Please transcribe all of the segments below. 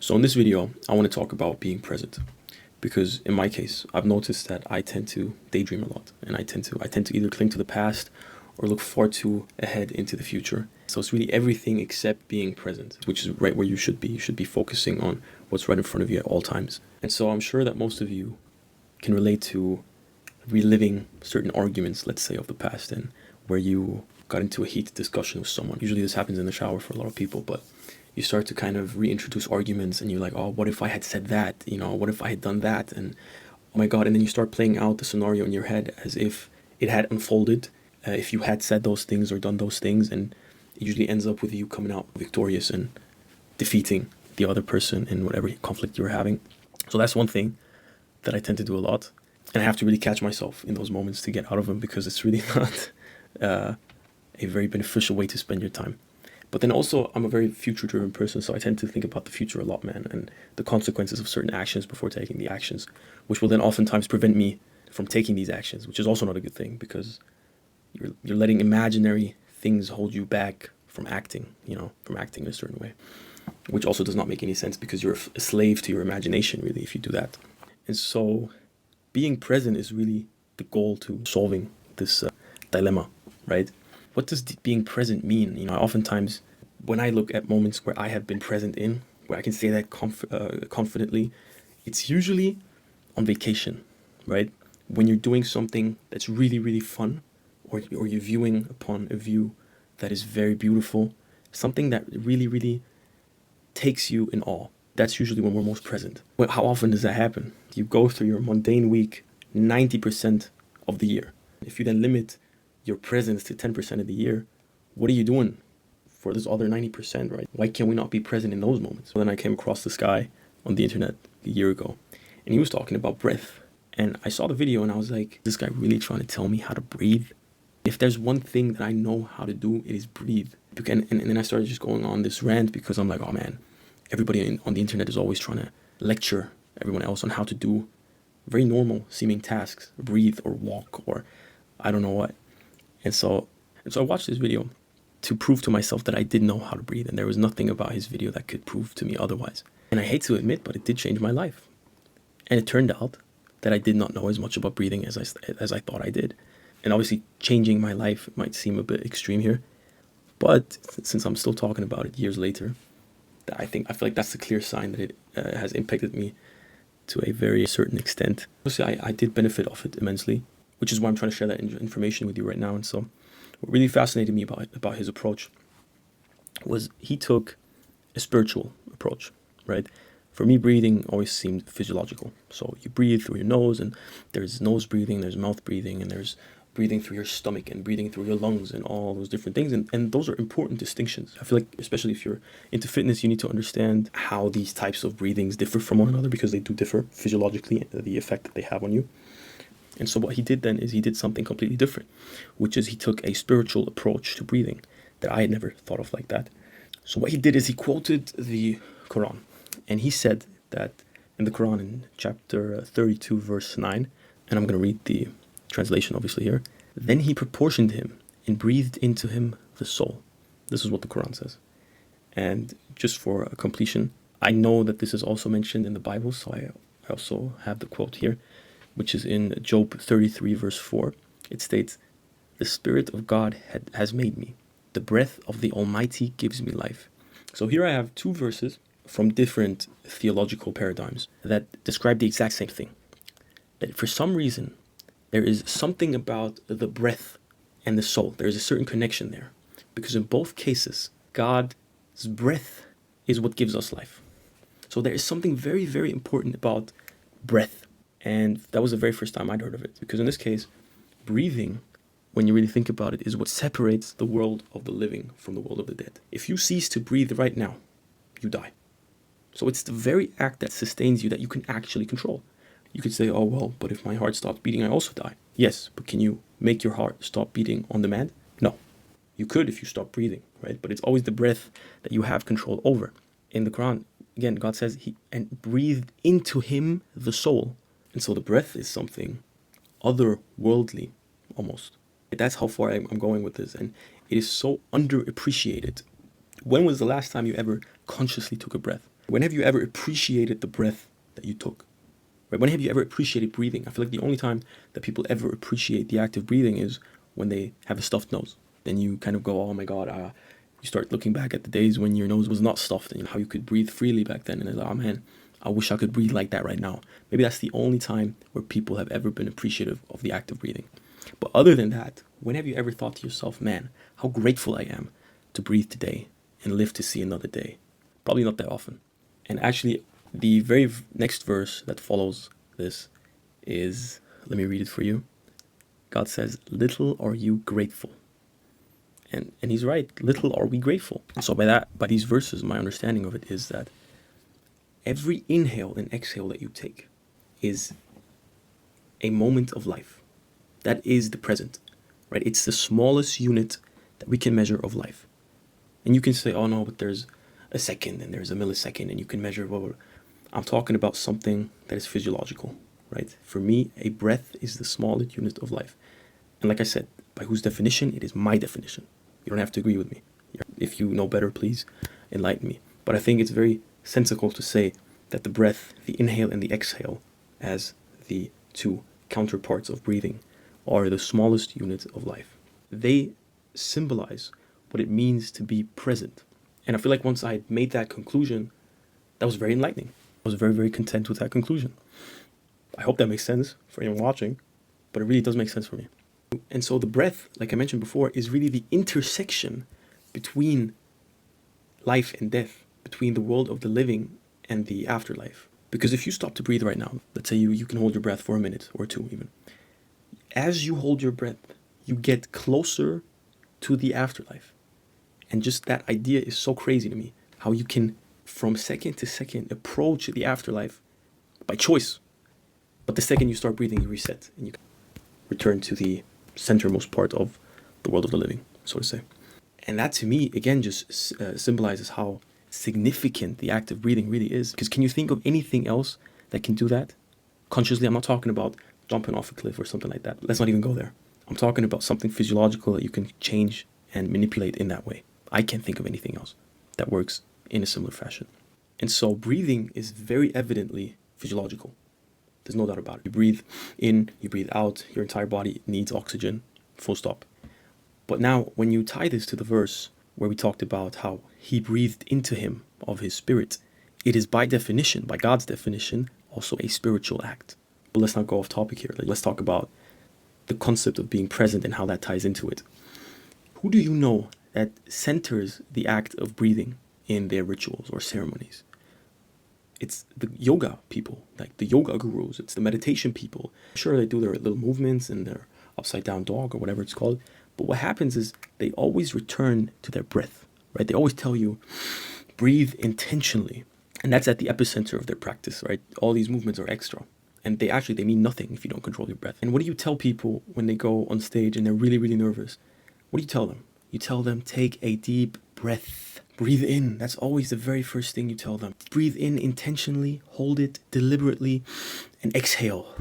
So in this video, I want to talk about being present because in my case, I've noticed that I tend to daydream a lot, and I tend to either cling to the past or look far too ahead into the future. So it's really everything except being present, which is right where you should be. You should be focusing on what's right in front of you at all times. And so I'm sure that most of you can relate to reliving certain arguments, let's say, of the past, and where you got into a heated discussion with someone. Usually this happens in the shower for a lot of people, but you start to kind of reintroduce arguments and you're like, oh, what if I had said that? What if I had done that? And oh my God. And then you start playing out the scenario in your head as if it had unfolded, if you had said those things or done those things. And it usually ends up with you coming out victorious and defeating the other person in whatever conflict you were having. So that's one thing that I tend to do a lot. And I have to really catch myself in those moments to get out of them, because it's really not a very beneficial way to spend your time. But then also, I'm a very future-driven person, so I tend to think about the future a lot, man, and the consequences of certain actions before taking the actions, which will then oftentimes prevent me from taking these actions, which is also not a good thing, because you're letting imaginary things hold you back from acting, from acting in a certain way, which also does not make any sense, because you're a slave to your imagination, really, if you do that. And so being present is really the goal to solving this dilemma, right? What does being present mean? Oftentimes when I look at moments where I have been present in, where I can say that confidently, it's usually on vacation, right? When you're doing something that's really, really fun, or you're viewing upon a view that is very beautiful, something that really, really takes you in awe. That's usually when we're most present. Well, how often does that happen? You go through your mundane week 90% of the year. If you then limit your presence to 10% of the year, what are you doing for this other 90%, right? Why can't we not be present in those moments? Well, then I came across this guy on the internet a year ago, and he was talking about breath. And I saw the video and I was like, this guy really trying to tell me how to breathe? If there's one thing that I know how to do, it is breathe. And then I started just going on this rant, because I'm like, oh man, everybody on the internet is always trying to lecture everyone else on how to do very normal seeming tasks, breathe or walk or I don't know what. And so I watched this video to prove to myself that I did know how to breathe, and there was nothing about his video that could prove to me otherwise. And I hate to admit, but it did change my life. And it turned out that I did not know as much about breathing as I thought I did. And obviously changing my life might seem a bit extreme here, but since I'm still talking about it years later, I feel like that's a clear sign that it has impacted me to a very certain extent. Obviously, I did benefit off it immensely, which is why I'm trying to share that information with you right now. And so what really fascinated me about his approach was he took a spiritual approach, right? For me, breathing always seemed physiological. So you breathe through your nose, and there's nose breathing, there's mouth breathing, and there's breathing through your stomach and breathing through your lungs and all those different things. And those are important distinctions. I feel like, especially if you're into fitness, you need to understand how these types of breathings differ from one another, because they do differ physiologically, the effect that they have on you. And so what he did then is he did something completely different, which is he took a spiritual approach to breathing that I had never thought of like that. So what he did is he quoted the Quran, and he said that in the Quran, in chapter 32, verse 9, and I'm going to read the translation obviously here, then he proportioned him and breathed into him the soul. This is what the Quran says. And just for a completion, I know that this is also mentioned in the Bible, so I also have the quote here, which is in Job 33, verse 4. It states, "The Spirit of God has made me. The breath of the Almighty gives me life." So here I have two verses from different theological paradigms that describe the exact same thing. That for some reason, there is something about the breath and the soul. There is a certain connection there. Because in both cases, God's breath is what gives us life. So there is something very, very important about breath. And that was the very first time I'd heard of it. Because in this case, breathing, when you really think about it, is what separates the world of the living from the world of the dead. If you cease to breathe right now, you die. So it's the very act that sustains you that you can actually control. You could say, oh, well, but if my heart stops beating, I also die. Yes, but can you make your heart stop beating on demand? No. You could if you stop breathing, right? But it's always the breath that you have control over. In the Quran, again, God says, and breathed into him the soul. And so the breath is something otherworldly, almost. That's how far I'm going with this. And it is so underappreciated. When was the last time you ever consciously took a breath? When have you ever appreciated the breath that you took? Right? When have you ever appreciated breathing? I feel like the only time that people ever appreciate the act of breathing is when they have a stuffed nose. Then you kind of go, oh my God, you start looking back at the days when your nose was not stuffed and how you could breathe freely back then. And it's like, oh man, I wish I could breathe like that right now. Maybe that's the only time where people have ever been appreciative of the act of breathing. But other than that, when have you ever thought to yourself, man, how grateful I am to breathe today and live to see another day? Probably not that often. And actually, the very next verse that follows this is, let me read it for you. God says, little are you grateful. And he's right, little are we grateful. So by these verses, my understanding of it is that every inhale and exhale that you take is a moment of life. That is the present, right? It's the smallest unit that we can measure of life. And you can say, oh no, but there's a second and there's a millisecond and you can measure, well, I'm talking about something that is physiological, right? For me, a breath is the smallest unit of life. And like I said, by whose definition? It is my definition. You don't have to agree with me. If you know better, please enlighten me. But I think it's very sensical to say that the breath, the inhale and the exhale, as the two counterparts of breathing, are the smallest unit of life. They symbolize what it means to be present. And I feel like once I made that conclusion, that was very enlightening. I was very, very content with that conclusion. I hope that makes sense for anyone watching, but it really does make sense for me. And so the breath, like I mentioned before, is really the intersection between life and death, between the world of the living and the afterlife. Because if you stop to breathe right now, let's say you can hold your breath for a minute or two even. As you hold your breath, you get closer to the afterlife. And just that idea is so crazy to me. How you can, from second to second, approach the afterlife by choice. But the second you start breathing, you reset and you return to the centermost part of the world of the living, so to say. And that to me, again, just symbolizes how significant the act of breathing really is. Because can you think of anything else that can do that? Consciously, I'm not talking about jumping off a cliff or something like that. Let's not even go there. I'm talking about something physiological that you can change and manipulate in that way. I can't think of anything else that works in a similar fashion. And so breathing is very evidently physiological. There's no doubt about it. You breathe in, you breathe out, your entire body needs oxygen, full stop. But now, when you tie this to the verse where we talked about how he breathed into him of his spirit, it is by definition, by God's definition, also a spiritual act. But let's not go off topic here. Let's talk about the concept of being present and how that ties into it. Who do you know that centers the act of breathing in their rituals or ceremonies? It's the yoga people, like the yoga gurus. It's the meditation people. Sure, they do their little movements and their upside down dog or whatever it's called. But what happens is they always return to their breath, right? They always tell you, breathe intentionally. And that's at the epicenter of their practice, right? All these movements are extra. And they mean nothing if you don't control your breath. And what do you tell people when they go on stage and they're really, really nervous? What do you tell them? You tell them, take a deep breath. Breathe in. That's always the very first thing you tell them. Breathe in intentionally, hold it deliberately, and exhale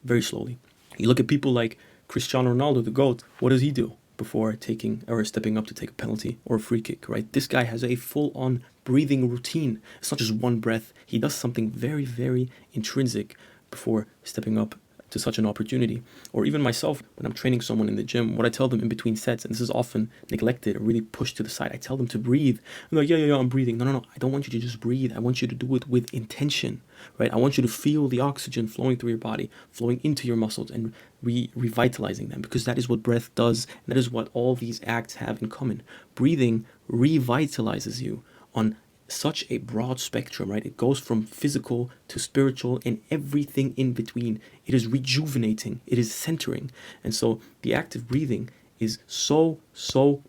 very slowly. You look at people like Cristiano Ronaldo, the GOAT. What does he do before taking or stepping up to take a penalty or a free kick, right? This guy has a full-on breathing routine. It's not just one breath. He does something very, very intrinsic before stepping up to such an opportunity. Or even myself, when I'm training someone in the gym, what I tell them in between sets, and this is often neglected or really pushed to the side, I tell them to breathe. I'm like, yeah, I'm breathing. No, I don't want you to just breathe. I want you to do it with intention, right? I want you to feel the oxygen flowing through your body, flowing into your muscles and revitalizing them, because that is what breath does. And that is what all these acts have in common. Breathing revitalizes you on such a broad spectrum, right? It goes from physical to spiritual and everything in between. It is rejuvenating. It is centering. And so the act of breathing is so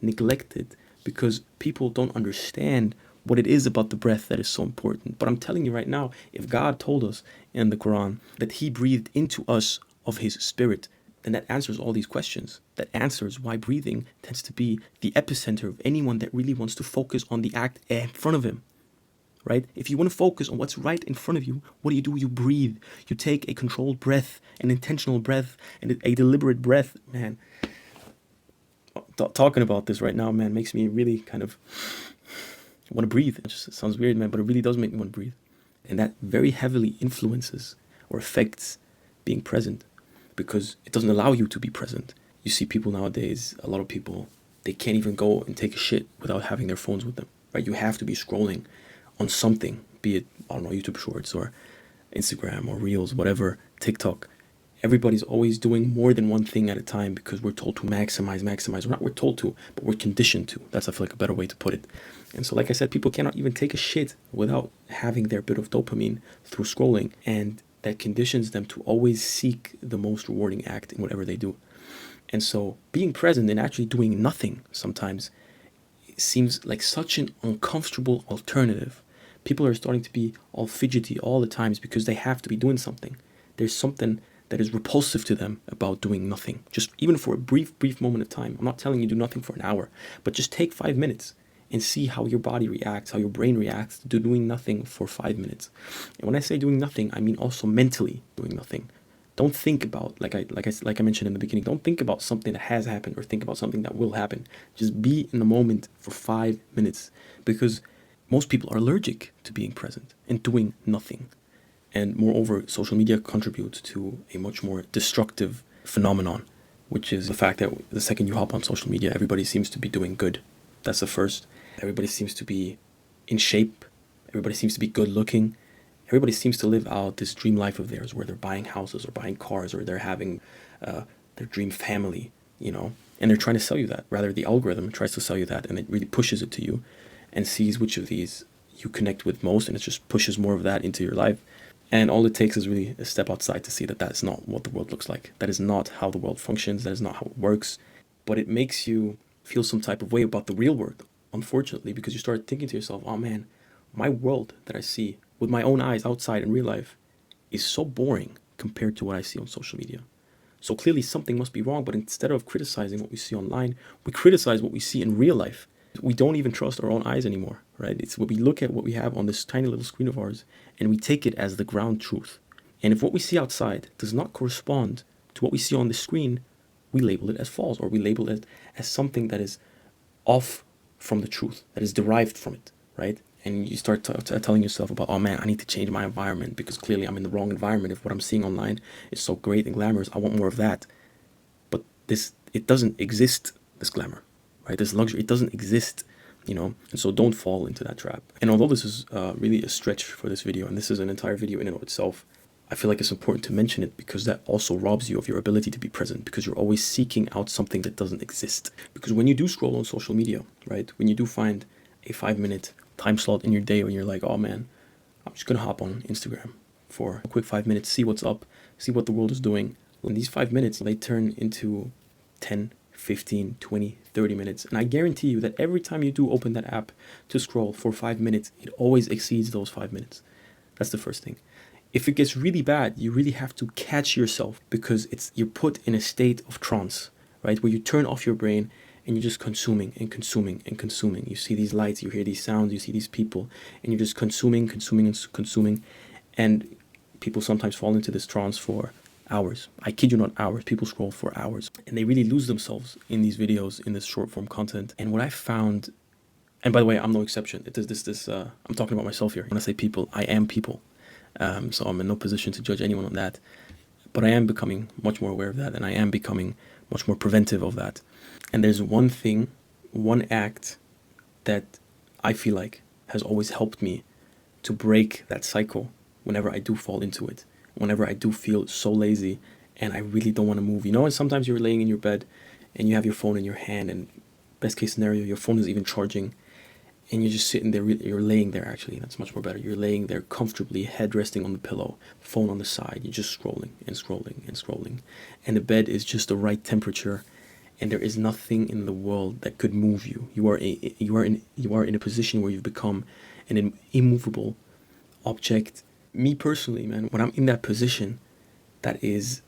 neglected because people don't understand what it is about the breath that is so important. But I'm telling you right now, if God told us in the Quran that he breathed into us of his spirit, then that answers all these questions. That answers why breathing tends to be the epicenter of anyone that really wants to focus on the act in front of him, right? If you want to focus on what's right in front of you, what do? You breathe. You take a controlled breath, an intentional breath, and a deliberate breath. Man, talking about this right now, man, makes me really kind of I want to breathe. It sounds weird, man, but it really does make me want to breathe. And that very heavily influences or affects being present, because it doesn't allow you to be present. You see people nowadays, a lot of people, they can't even go and take a shit without having their phones with them, right? You have to be scrolling on something, be it, I don't know, YouTube Shorts or Instagram or Reels, whatever, TikTok. Everybody's always doing more than one thing at a time because we're told to maximize. We're told to, but we're conditioned to. That's, I feel like, a better way to put it. And so, like I said, people cannot even take a shit without having their bit of dopamine through scrolling. And that conditions them to always seek the most rewarding act in whatever they do. And so being present and actually doing nothing sometimes seems like such an uncomfortable alternative. People are starting to be all fidgety all the times because they have to be doing something. There's something that is repulsive to them about doing nothing, just even for a brief moment of time. I'm not telling you do nothing for an hour, but just take 5 minutes and see how your body reacts, how your brain reacts to doing nothing for 5 minutes. And when I say doing nothing, I mean also mentally doing nothing. Don't think about, like I mentioned in the beginning, don't think about something that has happened or think about something that will happen. Just be in the moment for 5 minutes, because most people are allergic to being present and doing nothing. And moreover, social media contributes to a much more destructive phenomenon, which is the fact that the second you hop on social media, everybody seems to be doing good. That's the first. Everybody seems to be in shape. Everybody seems to be good looking. Everybody seems to live out this dream life of theirs where they're buying houses or buying cars or they're having their dream family, you know, and they're trying to sell you that. Rather, the algorithm tries to sell you that, and it really pushes it to you and sees which of these you connect with most, and it just pushes more of that into your life. And all it takes is really a step outside to see that that's not what the world looks like. That is not how the world functions. That is not how it works. But it makes you feel some type of way about the real world, unfortunately, because you start thinking to yourself, oh man, my world that I see with my own eyes outside in real life is so boring compared to what I see on social media. So clearly something must be wrong, but instead of criticizing what we see online, we criticize what we see in real life. We don't even trust our own eyes anymore, right? It's what we look at what we have on this tiny little screen of ours, and we take it as the ground truth. And if what we see outside does not correspond to what we see on the screen, we label it as false, or we label it as something that is off from the truth, that is derived from it, right? And you start telling yourself about, oh man, I need to change my environment because clearly I'm in the wrong environment. If what I'm seeing online is so great and glamorous, I want more of that. But it doesn't exist, this glamour, right? This luxury, it doesn't exist, you know? And so don't fall into that trap. And although this is really a stretch for this video, and this is an entire video in and of itself, I feel like it's important to mention it because that also robs you of your ability to be present, because you're always seeking out something that doesn't exist. Because when you do scroll on social media, right? When you do find a 5-minute time slot in your day when you're like, oh man, I'm just gonna hop on Instagram for a quick 5 minutes, see what's up, see what the world is doing. When these 5 minutes, they turn into 10, 15, 20, 30 minutes. And I guarantee you that every time you do open that app to scroll for 5 minutes, it always exceeds those 5 minutes. That's the first thing. If it gets really bad, you really have to catch yourself, because you're put in a state of trance, right? Where you turn off your brain and you're just consuming and consuming and consuming. You see these lights, you hear these sounds, you see these people, and you're just consuming. And people sometimes fall into this trance for hours. I kid you not, hours. People scroll for hours, and they really lose themselves in these videos, in this short form content. And what I found, and by the way, I'm no exception. I'm talking about myself here. When I say people, I am people. So I'm in no position to judge anyone on that. But I am becoming much more aware of that, and I am becoming much more preventive of that. And there's one thing, one act that I feel like has always helped me to break that cycle whenever I do fall into it, whenever I do feel so lazy and I really don't want to move. You know, and sometimes you're laying in your bed and you have your phone in your hand, and best case scenario, your phone is even charging, and you're just sitting there, you're laying there actually, that's much more better. You're laying there comfortably, head resting on the pillow, phone on the side, you're just scrolling and scrolling and scrolling. And the bed is just the right temperature, and there is nothing in the world that could move you. You are in a position where you've become an immovable object. Me personally, man, when I'm in that position, that is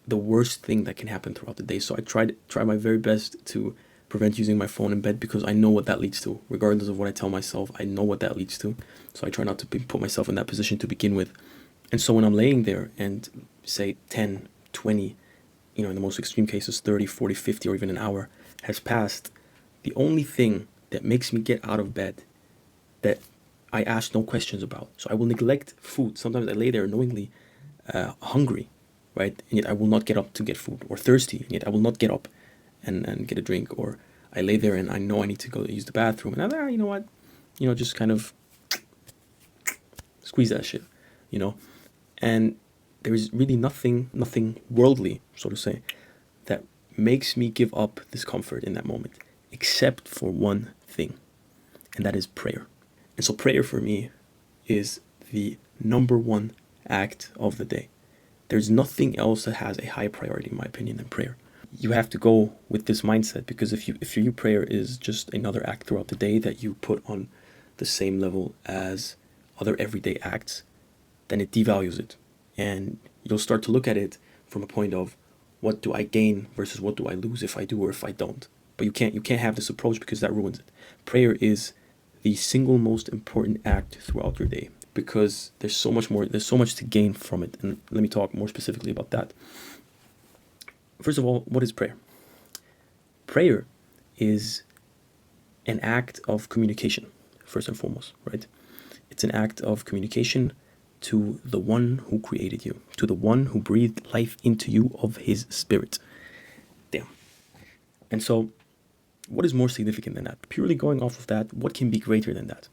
the worst thing that can happen throughout the day. So I try my very best to prevent using my phone in bed, because I know what that leads to. Regardless of what I tell myself, I know what that leads to. So I try not to put myself in that position to begin with. And so when I'm laying there and say 10, 20, you know, in the most extreme cases, 30, 40, 50, or even an hour has passed, the only thing that makes me get out of bed that I ask no questions about. So I will neglect food. Sometimes I lay there knowingly hungry, right? And yet I will not get up to get food, or thirsty, and yet I will not get up and get a drink. Or I lay there and I know I need to go use the bathroom, and you know what? Just kind of squeeze that shit, you know? And there is really nothing worldly, so to say, that makes me give up this comfort in that moment, except for one thing, and that is prayer. And so prayer for me is the number one act of the day. There's nothing else that has a high priority, in my opinion, than prayer. You have to go with this mindset, because if your prayer is just another act throughout the day that you put on the same level as other everyday acts, then it devalues it. And you'll start to look at it from a point of, what do I gain versus what do I lose if I do or if I don't? But you can't have this approach, because that ruins it. Prayer is the single most important act throughout your day, because there's so much to gain from it. And let me talk more specifically about that. First of all, what is prayer? Prayer is an act of communication, first and foremost, right? It's an act of communication to the one who created you, to the one who breathed life into you of his spirit. Damn. And so, what is more significant than that? Purely going off of that, what can be greater than that?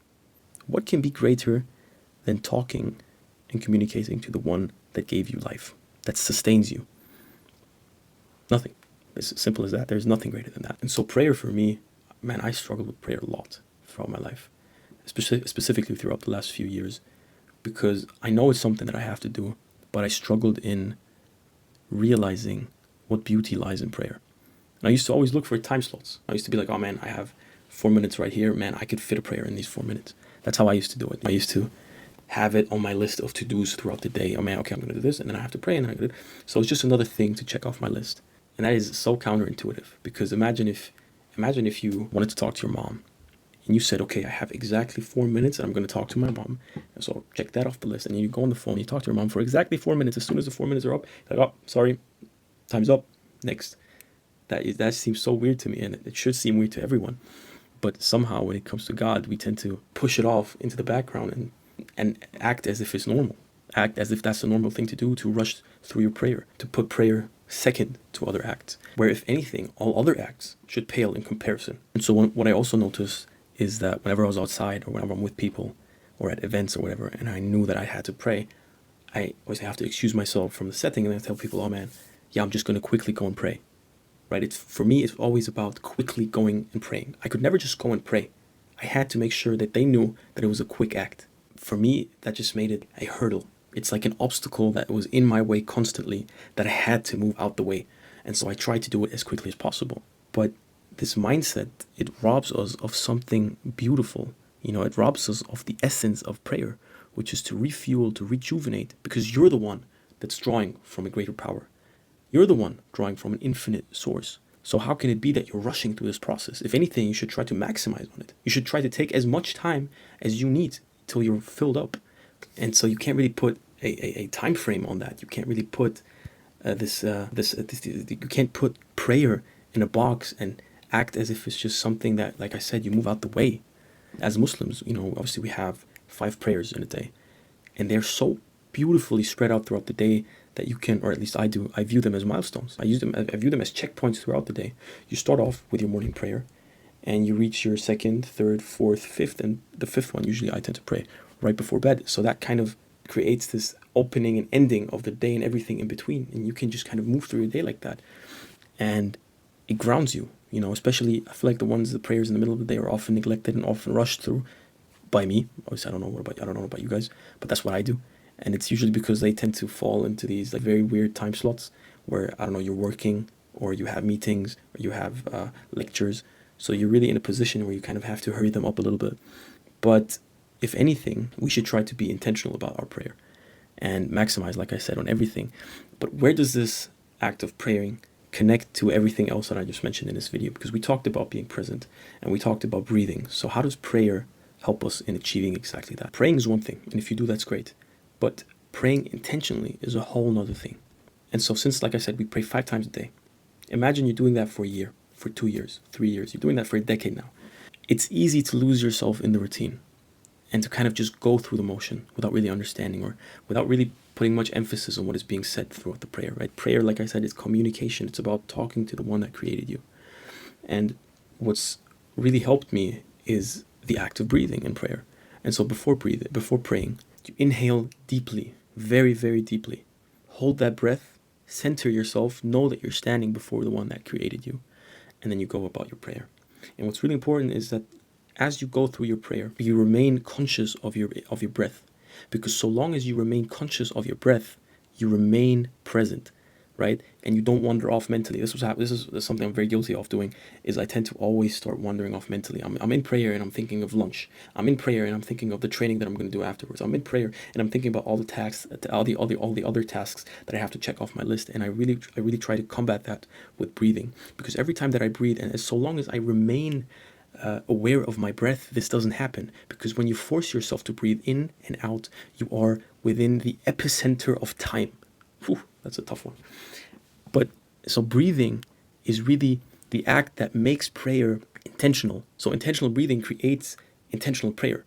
What can be greater than talking and communicating to the one that gave you life, that sustains you? Nothing. It's as simple as that. There's nothing greater than that. And so prayer for me, man, I struggled with prayer a lot throughout my life, specifically throughout the last few years, because I know it's something that I have to do, but I struggled in realizing what beauty lies in prayer. And I used to always look for time slots. I used to be like, oh man, I have 4 minutes right here. Man, I could fit a prayer in these 4 minutes. That's how I used to do it. I used to have it on my list of to-dos throughout the day. Oh man, okay, I'm going to do this, and then I have to pray, and then I do it. So it's just another thing to check off my list. And that is so counterintuitive, because imagine if you wanted to talk to your mom, and you said, okay, I have exactly 4 minutes, and I'm going to talk to my mom. And so check that off the list, and then you go on the phone, you talk to your mom for exactly 4 minutes. As soon as the 4 minutes are up, you're like, oh, sorry, time's up, next. That seems so weird to me, and it should seem weird to everyone. But somehow, when it comes to God, we tend to push it off into the background and act as if it's normal. Act as if that's the normal thing to do, to rush through your prayer, to put prayer second to other acts, where if anything, all other acts should pale in comparison. And so what I also noticed is that whenever I was outside, or whenever I'm with people, or at events or whatever, and I knew that I had to pray, I always have to excuse myself from the setting, and I tell people, oh man, yeah, I'm just going to quickly go and pray. Right? For me, it's always about quickly going and praying. I could never just go and pray. I had to make sure that they knew that it was a quick act. For me, that just made it a hurdle. It's like an obstacle that was in my way constantly, that I had to move out the way. And so I tried to do it as quickly as possible. But this mindset, it robs us of something beautiful. It robs us of the essence of prayer, which is to refuel, to rejuvenate, because you're the one that's drawing from a greater power. You're the one drawing from an infinite source. So how can it be that you're rushing through this process? If anything, you should try to maximize on it. You should try to take as much time as you need till you're filled up. And so you can't really put a time frame on that. You can't really put you can't put prayer in a box and act as if it's just something that, like I said, you move out the way. As Muslims, obviously we have 5 prayers in a day, and they're so beautifully spread out throughout the day that you can, or at least I do, I view them as milestones. I view them as checkpoints throughout the day. You start off with your morning prayer, and you reach your 2nd, 3rd, 4th, 5th, and the 5th one, usually I tend to pray right before bed. So that kind of creates this opening and ending of the day and everything in between. And you can just kind of move through your day like that. And it grounds you, especially I feel like the prayers in the middle of the day are often neglected and often rushed through by me. Obviously, I don't know about you guys, but that's what I do. And it's usually because they tend to fall into these like very weird time slots where, I don't know, you're working, or you have meetings, or you have lectures. So you're really in a position where you kind of have to hurry them up a little bit. But if anything, we should try to be intentional about our prayer and maximize, like I said, on everything. But where does this act of praying connect to everything else that I just mentioned in this video? Because we talked about being present, and we talked about breathing. So how does prayer help us in achieving exactly that? Praying is one thing, and if you do, that's great. But praying intentionally is a whole nother thing. And so since, like I said, we pray 5 times a day, imagine you're doing that for a year, for 2 years, 3 years. You're doing that for a decade now. It's easy to lose yourself in the routine. and to kind of just go through the motion without really understanding or without really putting much emphasis on what is being said throughout the prayer, right? Prayer, like I said, is communication. It's about talking to the one that created you. And what's really helped me is the act of breathing in prayer. And so before praying, you inhale deeply, very, very deeply. Hold that breath, center yourself, know that you're standing before the one that created you, and then you go about your prayer. And what's really important is that as you go through your prayer, you remain conscious of your breath. Because so long as you remain conscious of your breath, you remain present, right? And you don't wander off mentally. This is something I'm very guilty of doing, is I tend to always start wandering off mentally. I'm in prayer and I'm thinking of lunch. I'm in prayer and I'm thinking of the training that I'm going to do afterwards. I'm in prayer and I'm thinking about all the tasks, all the other tasks that I have to check off my list. And I really try to combat that with breathing, because every time that I breathe, and so long as I remain aware of my breath, this doesn't happen. Because when you force yourself to breathe in and out, you are within the epicenter of time. Whew, that's a tough one. But so breathing is really the act that makes prayer intentional. So intentional breathing creates intentional prayer.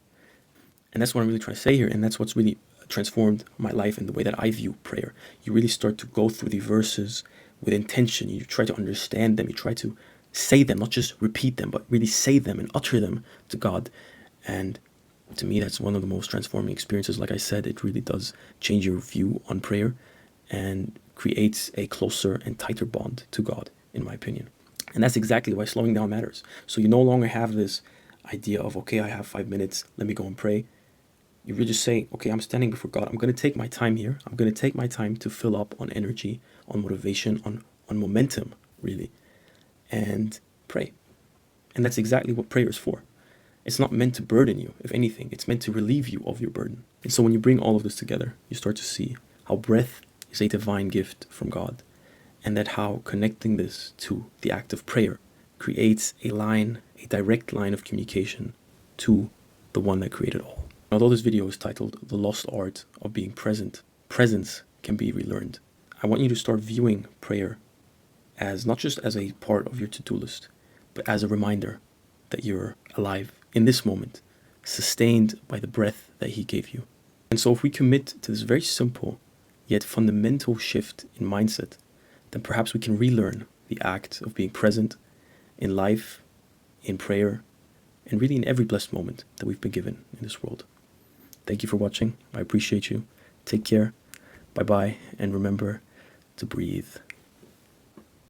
And that's what I'm really trying to say here. And that's what's really transformed my life and the way that I view prayer. You really start to go through the verses with intention. You try to understand them. You try to say them, not just repeat them, but really say them and utter them to God. And to me, that's one of the most transforming experiences. Like I said, it really does change your view on prayer and creates a closer and tighter bond to God, in my opinion. And that's exactly why slowing down matters. So you no longer have this idea of, okay, I have 5 minutes, let me go and pray. You really just say, okay, I'm standing before God. I'm going to take my time here. I'm going to take my time to fill up on energy, on motivation, on momentum, really, and pray. And that's exactly what prayer is for. It's not meant to burden you. If anything, it's meant to relieve you of your burden. And so when you bring all of this together, you start to see how breath is a divine gift from God, and that how connecting this to the act of prayer creates a direct line of communication to the one that created all. Although this video is titled The Lost Art of Being Present, presence can be relearned. I want you to start viewing prayer as not just as a part of your to-do list, but as a reminder that you're alive in this moment, sustained by the breath that He gave you. And so if we commit to this very simple yet fundamental shift in mindset, then perhaps we can relearn the act of being present in life, in prayer, and really in every blessed moment that we've been given in this world. Thank you for watching. I appreciate you. Take care. Bye-bye. And remember to breathe.